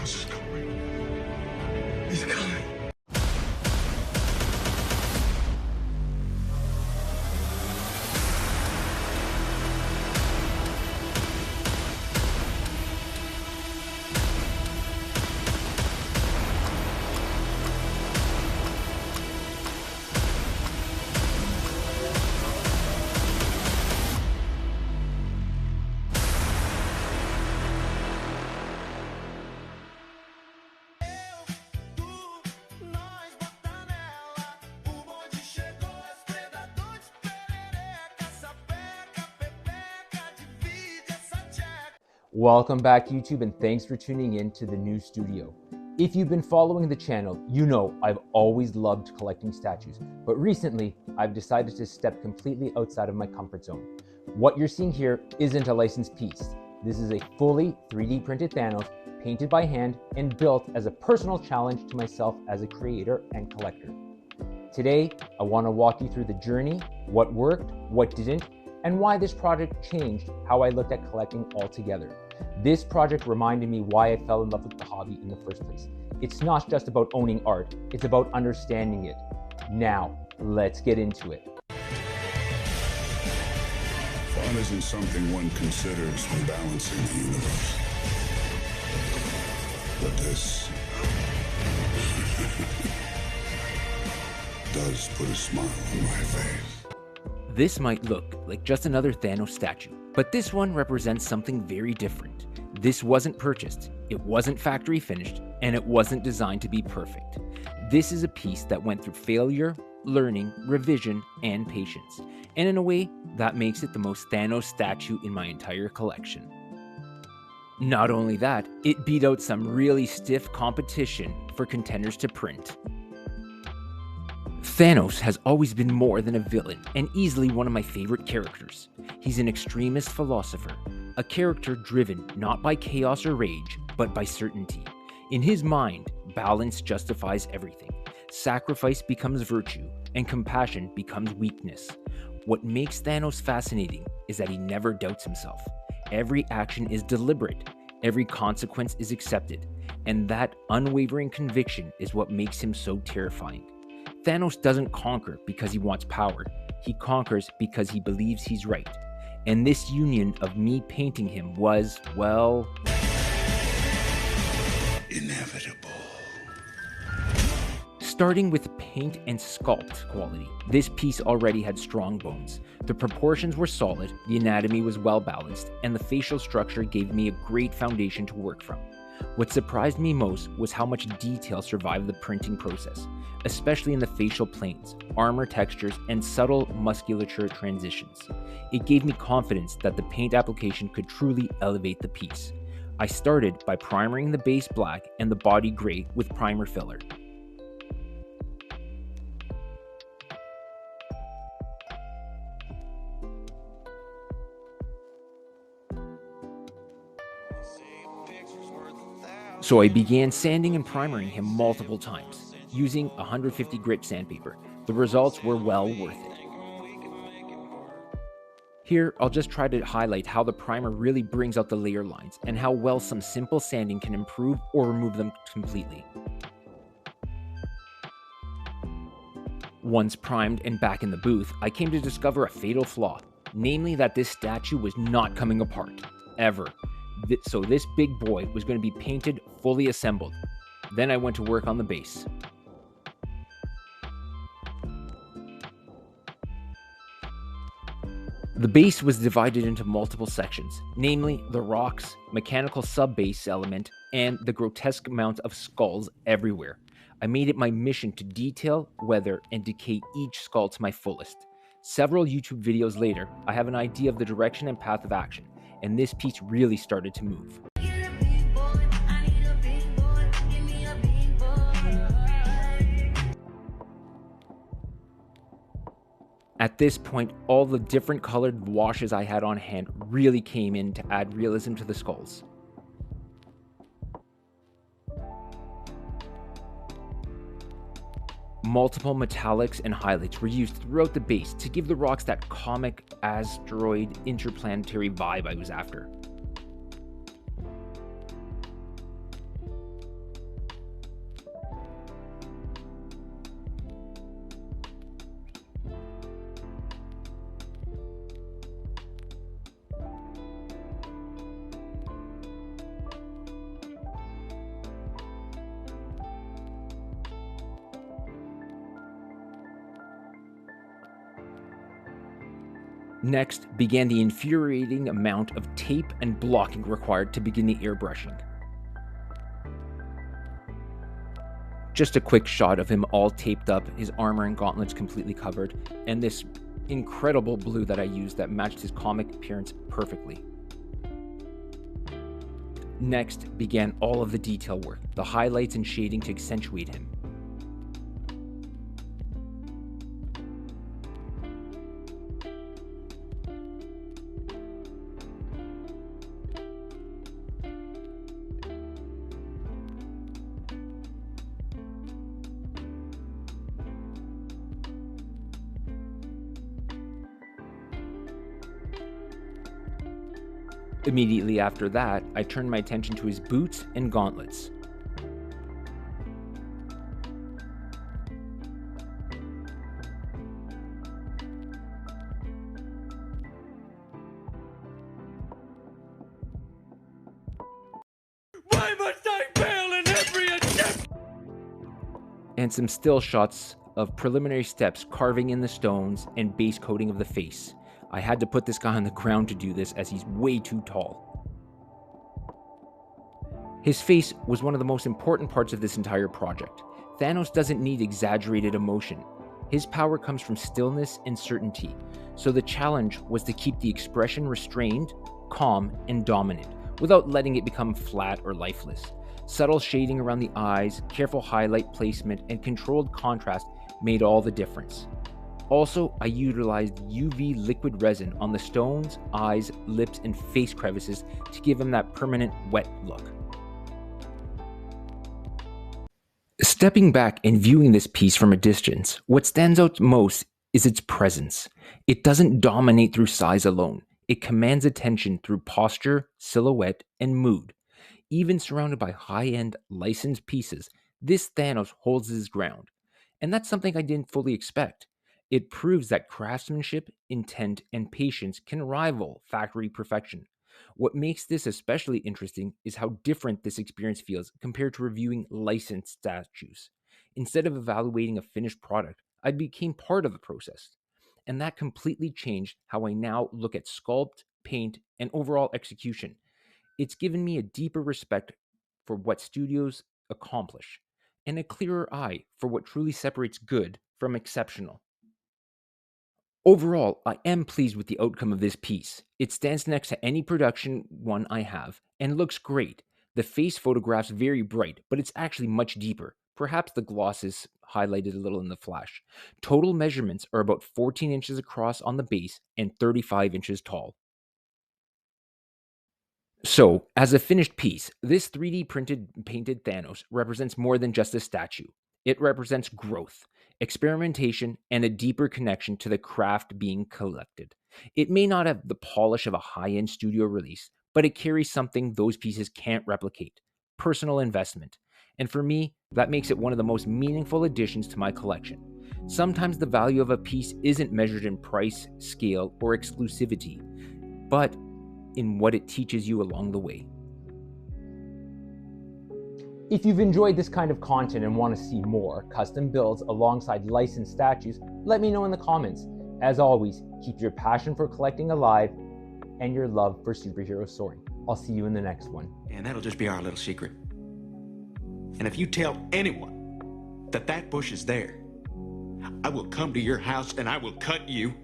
Thanos is coming. He's coming. Welcome back, YouTube, and thanks for tuning in to the new studio. If you've been following the channel, you know I've always loved collecting statues, but recently I've decided to step completely outside of my comfort zone. What you're seeing here isn't a licensed piece. This is a fully 3D printed Thanos, painted by hand and built as a personal challenge to myself as a creator and collector. Today, I want to walk you through the journey, what worked, what didn't, and why this project changed how I looked at collecting altogether. This project reminded me why I fell in love with the hobby in the first place. It's not just about owning art, it's about understanding it. Now, let's get into it. Fun isn't something one considers when balancing the universe. But this does put a smile on my face. This might look like just another Thanos statue, but this one represents something very different. This wasn't purchased, it wasn't factory finished, and it wasn't designed to be perfect. This is a piece that went through failure, learning, revision, and patience. And in a way, that makes it the most Thanos statue in my entire collection. Not only that, it beat out some really stiff competition for contenders to print. Thanos has always been more than a villain and easily one of my favorite characters. He's an extremist philosopher, a character driven not by chaos or rage, but by certainty. In his mind, balance justifies everything. Sacrifice becomes virtue, and compassion becomes weakness. What makes Thanos fascinating is that he never doubts himself. Every action is deliberate, every consequence is accepted, and that unwavering conviction is what makes him so terrifying. Thanos doesn't conquer because he wants power. He conquers because he believes he's right. And this union of me painting him was, well, Inevitable. starting with paint and sculpt quality, this piece already had strong bones. The proportions were solid, the anatomy was well balanced, and the facial structure gave me a great foundation to work from. What surprised me most was how much detail survived the printing process, especially in the facial planes, armor textures, and subtle musculature transitions. It gave me confidence that the paint application could truly elevate the piece. I started by primering the base black and the body gray with primer filler. So I began sanding and primering him multiple times, using 150 grit sandpaper. The results were well worth it. Here, I'll just try to highlight how the primer really brings out the layer lines and how well some simple sanding can improve or remove them completely. Once primed and back in the booth, I came to discover a fatal flaw, namely that this statue was not coming apart, ever. So this big boy was going to be painted fully assembled. Then I went to work on the base. The base was divided into multiple sections, namely the rocks, mechanical sub-base element, and the grotesque amount of skulls everywhere. I made it my mission to detail, weather, and decay each skull to my fullest. Several YouTube videos later, I have an idea of the direction and path of action, and this piece really started to move. At this point, all the different colored washes I had on hand really came in to add realism to the skulls. Multiple metallics and highlights were used throughout the base to give the rocks that comic asteroid interplanetary vibe I was after. Next began the infuriating amount of tape and blocking required to begin the airbrushing. Just a quick shot of him all taped up, his armor and gauntlets completely covered, and this incredible blue that I used that matched his comic appearance perfectly. Next began all of the detail work, the highlights and shading to accentuate him. Immediately after that, I turned my attention to his boots and gauntlets. Why must I fail in every attempt? And some still shots of preliminary steps, carving in the stones and base coating of the face. I had to put this guy on the ground to do this as he's way too tall. His face was one of the most important parts of this entire project. Thanos doesn't need exaggerated emotion. His power comes from stillness and certainty, so the challenge was to keep the expression restrained, calm, and dominant, without letting it become flat or lifeless. Subtle shading around the eyes, careful highlight placement, and controlled contrast made all the difference. Also, I utilized UV liquid resin on the stones, eyes, lips, and face crevices to give him that permanent wet look. Stepping back and viewing this piece from a distance, what stands out most is its presence. It doesn't dominate through size alone. It commands attention through posture, silhouette, and mood. Even surrounded by high-end licensed pieces, this Thanos holds his ground. And that's something I didn't fully expect. It proves that craftsmanship, intent, and patience can rival factory perfection. What makes this especially interesting is how different this experience feels compared to reviewing licensed statues. Instead of evaluating a finished product, I became part of the process. And that completely changed how I now look at sculpt, paint, and overall execution. It's given me a deeper respect for what studios accomplish, and a clearer eye for what truly separates good from exceptional. Overall, I am pleased with the outcome of this piece. It stands next to any production one I have, and looks great. The face photographs very bright, but it's actually much deeper. Perhaps the gloss is highlighted a little in the flash. Total measurements are about 14 inches across on the base and 35 inches tall. So, as a finished piece, this 3D printed painted Thanos represents more than just a statue. It represents growth, experimentation, and a deeper connection to the craft being collected. It may not have the polish of a high-end studio release, but it carries something those pieces can't replicate: personal investment. And for me, that makes it one of the most meaningful additions to my collection. Sometimes the value of a piece isn't measured in price, scale, or exclusivity, but in what it teaches you along the way. If you've enjoyed this kind of content and want to see more custom builds alongside licensed statues, let me know in the comments. As always, keep your passion for collecting alive and your love for superhero soaring. I'll see you in the next one. And that'll just be our little secret. And if you tell anyone that that bush is there, I will come to your house and I will cut you